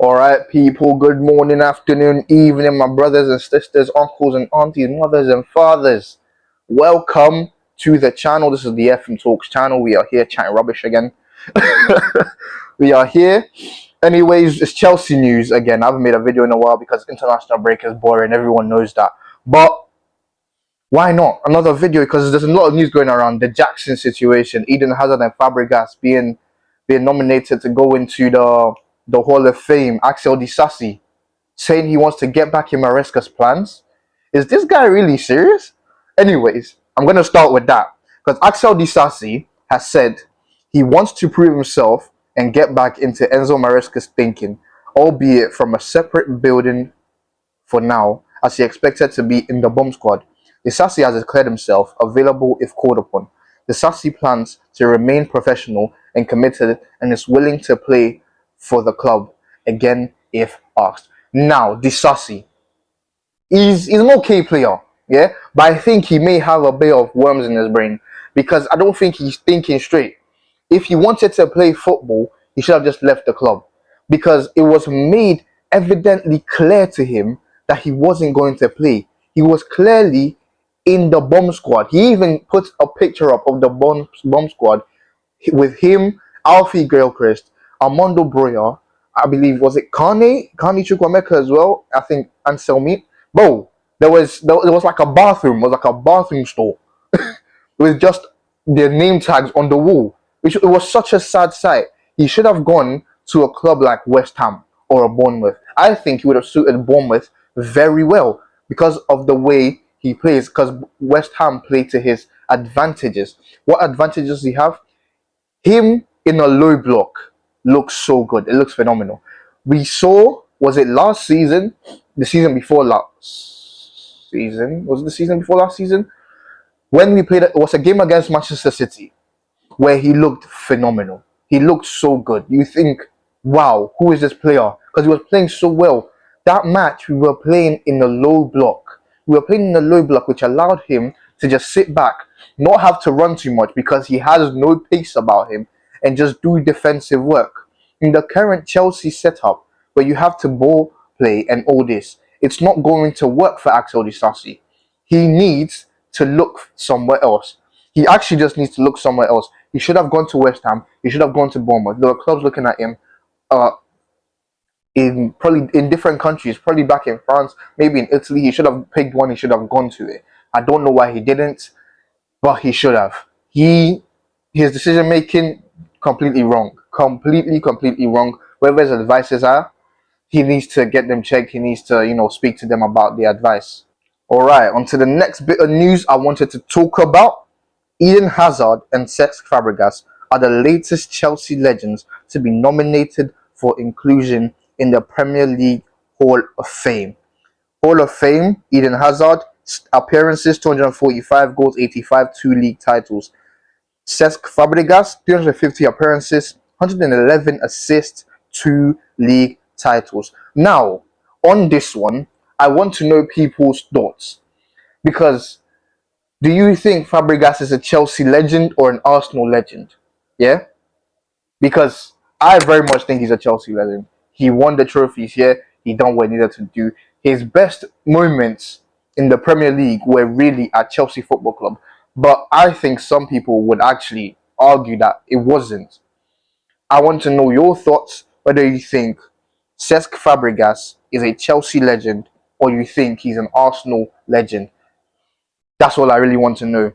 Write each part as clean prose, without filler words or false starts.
All right, people, good morning, afternoon, evening, my brothers and sisters, uncles and aunties, mothers and fathers. Welcome to the channel. This is the FM Talks channel. We are here chatting rubbish again. We are here. Anyways, it's Chelsea news again. I haven't made a video in a while because international break is boring. Everyone knows that. But why not? Another video because there's a lot of news going around. The Jackson situation, Eden Hazard and Fabregas being nominated to go into the Hall of Fame. Axel Disasi saying he wants to get back in Maresca's plans. Is this guy really serious? Anyways, I'm going to start with that because Axel Disasi has said he wants to prove himself and get back into Enzo Maresca's thinking, albeit from a separate building for now, as he expected to be in the bomb squad. Disasi has declared himself available if called upon. Disasi plans to remain professional and committed and is willing to play for the club again if asked. Now, Disasi, he's an okay player, yeah, but I think he may have a bit of worms in his brain because I don't think he's thinking straight. If he wanted to play football, he should have just left the club because it was made evidently clear to him that he wasn't going to play. He was clearly in the bomb squad. He even put a picture up of the bomb squad with him, Alfie Gilchrist, Armando Broya, I believe, was it Kane Chukwemeka as well? I think Anselmi. Bro, there was like a bathroom, it was like a bathroom store with just their name tags on the wall, which it was such a sad sight. He should have gone to a club like West Ham or a Bournemouth. I think he would have suited Bournemouth very well because of the way he plays, because West Ham play to his advantages. What advantages does he have? Him in a low block looks so good. It looks phenomenal. We saw, was it last season? The season before last season? Was it the season before last season? When we played, it was a game against Manchester City where he looked phenomenal. He looked so good. You think, wow, who is this player? Because he was playing so well. That match, we were playing in a low block. We were playing in a low block, which allowed him to just sit back, not have to run too much because he has no pace about him, and just do defensive work. In the current Chelsea setup, where you have to ball play and all this, it's not going to work for Axel Disasi. He needs to look somewhere else. He actually just needs to look somewhere else. He should have gone to West Ham. He should have gone to Bournemouth. There were clubs looking at him uh, in probably in different countries, probably back in France, maybe in Italy. He should have picked one. He should have gone to it. I don't know why he didn't, but he should have. His decision making completely wrong. Completely wrong. Whoever his advices are, he needs to get them checked. He needs to, speak to them about the advice. All right, on to the next bit of news I wanted to talk about. Eden Hazard and Cesc Fabregas are the latest Chelsea legends to be nominated for inclusion in the Premier League Hall of Fame. Hall of Fame, Eden Hazard, appearances 245 goals, 85, 2 league titles. Cesc Fabregas, 350 appearances, 111 assists, 2 league titles. Now, on this one, I want to know people's thoughts because do you think Fabregas is a Chelsea legend or an Arsenal legend? Yeah? Because I very much think he's a Chelsea legend. He won the trophies here. He done what he needed to do. His best moments in the Premier League were really at Chelsea Football Club. But I think some people would actually argue that it wasn't. I want to know your thoughts, whether you think Cesc Fabregas is a Chelsea legend or you think he's an Arsenal legend. That's all I really want to know.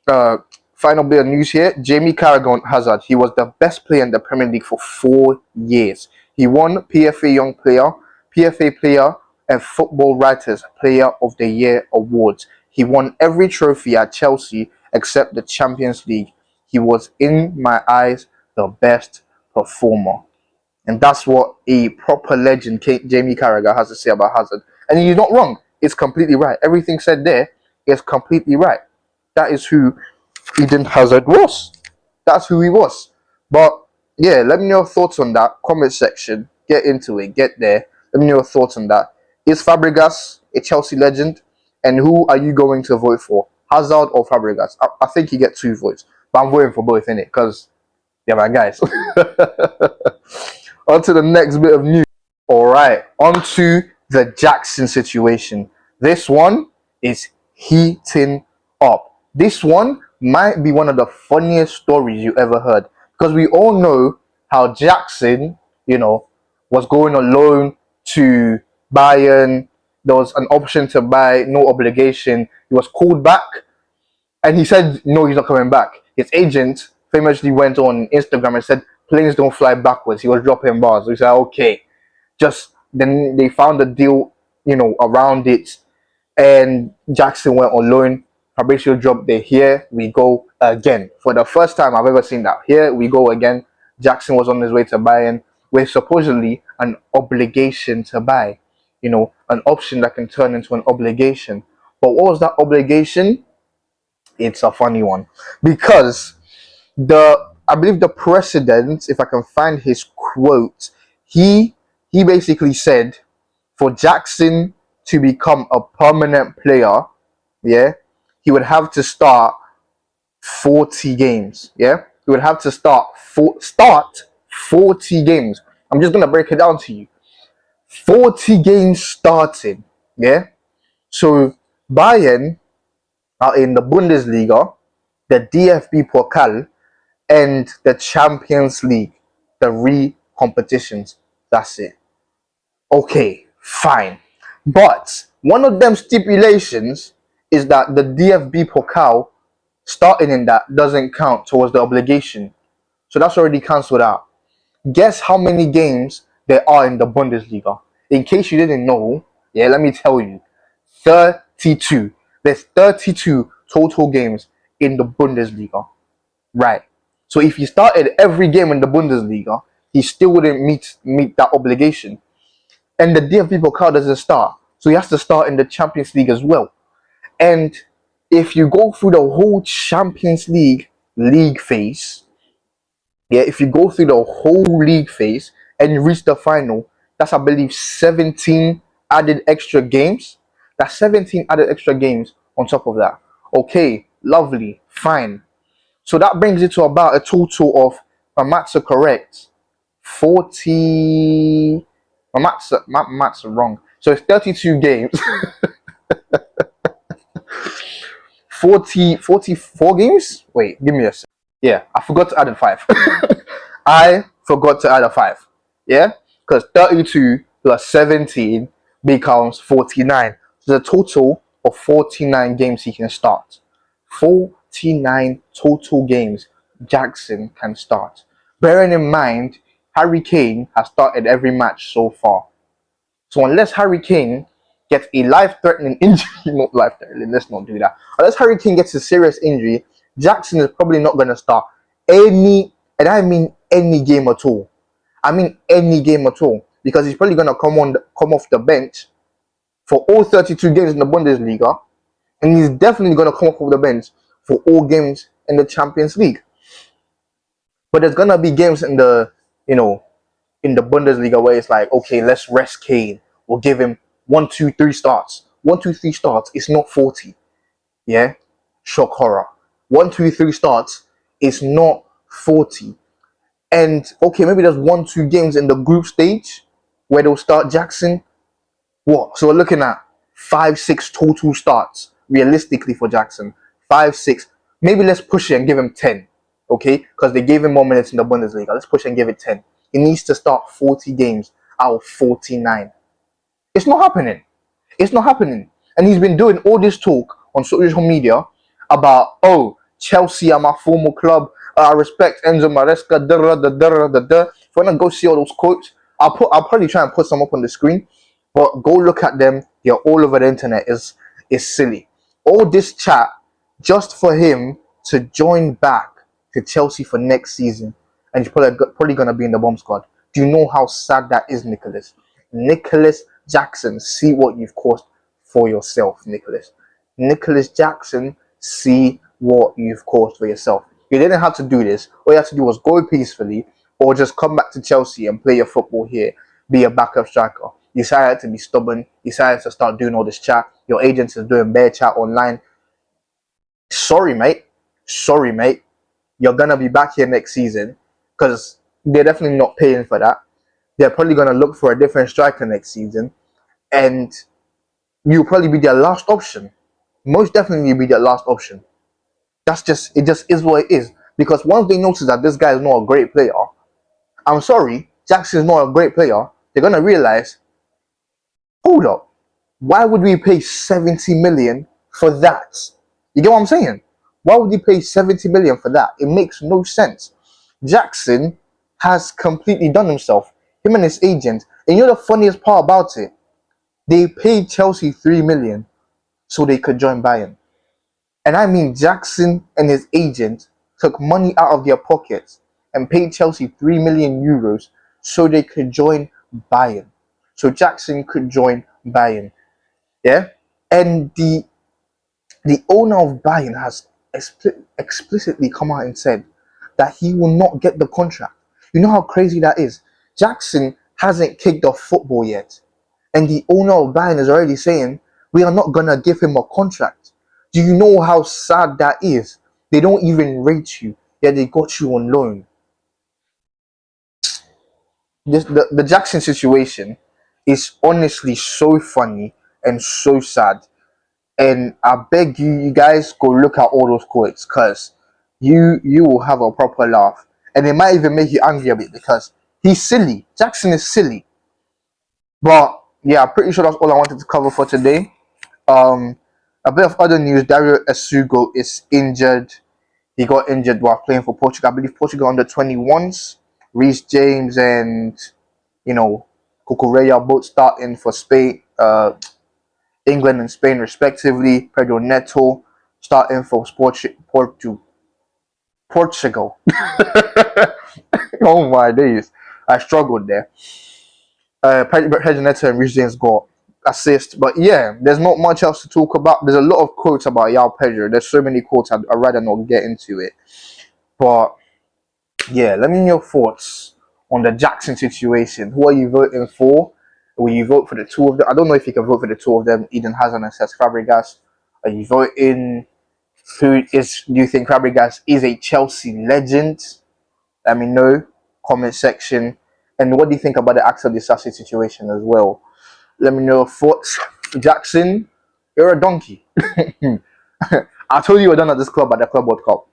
Uh, Final bit of news here. Jamie Carragher Hazard. He was the best player in the Premier League for 4 years. He won PFA Young Player, PFA Player, and Football Writers Player of the Year awards. He won every trophy at Chelsea except the Champions League. He was, in my eyes, the best performer. And that's what a proper legend, Jamie Carragher, has to say about Hazard. And he's not wrong. It's completely right. Everything said there is completely right. That is who Eden Hazard was. That's who he was. But yeah, let me know your thoughts on that. Comment section. Get into it. Get there. Let me know your thoughts on that. Is Fabregas a Chelsea legend? And who are you going to vote for? Hazard or Fabregas? I think you get 2 votes. But I'm voting for both, innit? Because, yeah, man, guys. On to the next bit of news. All right, on to the Jackson situation. This one is heating up. This one might be one of the funniest stories you ever heard because we all know how Jackson, was going on loan to Bayern. There was an option to buy, no obligation. He was called back and he said, no, he's not coming back. His agent famously went on Instagram and said, planes don't fly backwards. He was dropping bars. So he said, okay, just then they found a deal, around it, and Jackson went on loan. Fabrizio dropped there. Here we go again. For the first time I've ever seen that. Here we go again. Jackson was on his way to Bayern with supposedly an obligation to buy, an option that can turn into an obligation. But what was that obligation? It's a funny one because I believe the president, if I can find his quote, he basically said for Jackson to become a permanent player, yeah, he would have to start 40 games. Yeah, he would have to start 40 games. I'm just gonna break it down to you. 40 games starting. Yeah. So Bayern are in the Bundesliga, the DFB Pokal, and the Champions League, the competitions. That's it. Okay, fine. But one of them stipulations is that the DFB Pokal starting in that doesn't count towards the obligation. So that's already cancelled out. Guess how many games there are in the Bundesliga? In case you didn't know, yeah, let me tell you. 32. There's 32 total games in the Bundesliga. Right. So if he started every game in the Bundesliga, he still wouldn't meet that obligation. And the DFB Pokal doesn't start. So he has to start in the Champions League as well. And if you go through the whole Champions League phase, yeah, if you go through the whole league phase and you reach the final, that's I believe 17 added extra games. That's 17 added extra games on top of that. Okay, lovely, fine. So that brings it to about a total of, my maths are correct, 40. My maths are wrong. So it's 32 games. 44 games? Wait, give me a sec. Yeah, I forgot to add a 5. I forgot to add a 5. Yeah? Because 32 plus 17 becomes 49. So the total of 49 games he can start. 49 total games Jackson can start. Bearing in mind, Harry Kane has started every match so far. So unless Harry Kane gets a life-threatening injury, not life-threatening, let's not do that. Unless Harry Kane gets a serious injury, Jackson is probably not going to start any, and I mean any game at all. I mean any game at all, because he's probably going to come off the bench for all 32 games in the Bundesliga, and he's definitely going to come off the bench for all games in the Champions League. But there's going to be games in the Bundesliga where it's like, okay, let's rest Kane. We'll give him 1, 2, 3 starts. 1, 2, 3 starts. It's not 40. Yeah, shock horror. 1, 2, 3 starts. It's not 40. And okay, maybe there's 1, 2 games in the group stage where they'll start Jackson. What? So we're looking at 5, 6 total starts realistically for Jackson. 5, 6. Maybe let's push it and give him 10. Okay, because they gave him more minutes in the Bundesliga. Let's push it and give it 10. He needs to start 40 games out of 49. It's not happening. It's not happening. And he's been doing all this talk on social media about, oh, Chelsea are my former club. I respect Enzo Maresca. If you want to go see all those quotes, I'll probably try and put some up on the screen. But go look at them. They're all over the internet. Is silly. All this chat just for him to join back to Chelsea for next season. And he's probably going to be in the bomb squad. Do you know how sad that is, Nicholas? Nicholas Jackson, see what you've caused for yourself, Nicholas. Nicholas Jackson, see what you've caused for yourself. You didn't have to do this. All you had to do was go peacefully or just come back to Chelsea and play your football here. Be a backup striker. You decided to be stubborn. You decided to start doing all this chat. Your agent is doing bare chat online. Sorry, mate. Sorry, mate. You're going to be back here next season because they're definitely not paying for that. They're probably gonna look for a different striker next season, and you'll probably be their last option. Most definitely, you'll be their last option. That's just it. Just is what it is. Because once they notice that this guy is not a great player, I'm sorry, Jackson is not a great player. They're gonna realize, hold up, why would we pay 70 million for that? You get what I'm saying? Why would you pay 70 million for that? It makes no sense. Jackson has completely done himself. Him and his agent. And you know the funniest part about it? They paid Chelsea 3 million so they could join Bayern. And I mean Jackson and his agent took money out of their pockets and paid Chelsea 3 million euros so they could join Bayern. So Jackson could join Bayern. Yeah? And the owner of Bayern has explicitly come out and said that he will not get the contract. You know how crazy that is? Jackson hasn't kicked off football yet. And the owner of Bayern is already saying, we are not going to give him a contract. Do you know how sad that is? They don't even rate you, yet they got you on loan. The Jackson situation is honestly so funny and so sad. And I beg you, you guys go look at all those quotes, because you will have a proper laugh, and it might even make you angry a bit because he's silly. Jackson is silly. But yeah, I'm pretty sure that's all I wanted to cover for today. Um, a bit of other news: Dario Esugo is injured. He got injured while playing for Portugal. I believe Portugal under 21s. Reece James and Cucurella both starting for Spain. England and Spain respectively. Pedro Neto starting for Portugal. Oh my days, I struggled there. Pedro Neto and Reece James got assist, but yeah, there's not much else to talk about. There's a lot of quotes about Yao Pedro. There's so many quotes, I'd rather not get into it. But yeah, let me know your thoughts on the Jackson situation. Who are you voting for? Will you vote for the two of them? I don't know if you can vote for the two of them, Eden Hazard and Cesc Fabregas. Are you voting? Do you think Fabregas is a Chelsea legend? Let me know. Comment section. And what do you think about the Axel Disasi situation as well? Let me know your thoughts. Jackson, you're a donkey. I told you were done at this club at the Club World Cup.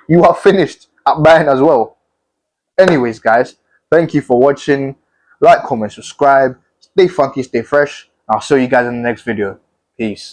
You are finished at Bayern as well. Anyways, guys, thank you for watching. Like, comment, subscribe. Stay funky, stay fresh. I'll see you guys in the next video. Peace.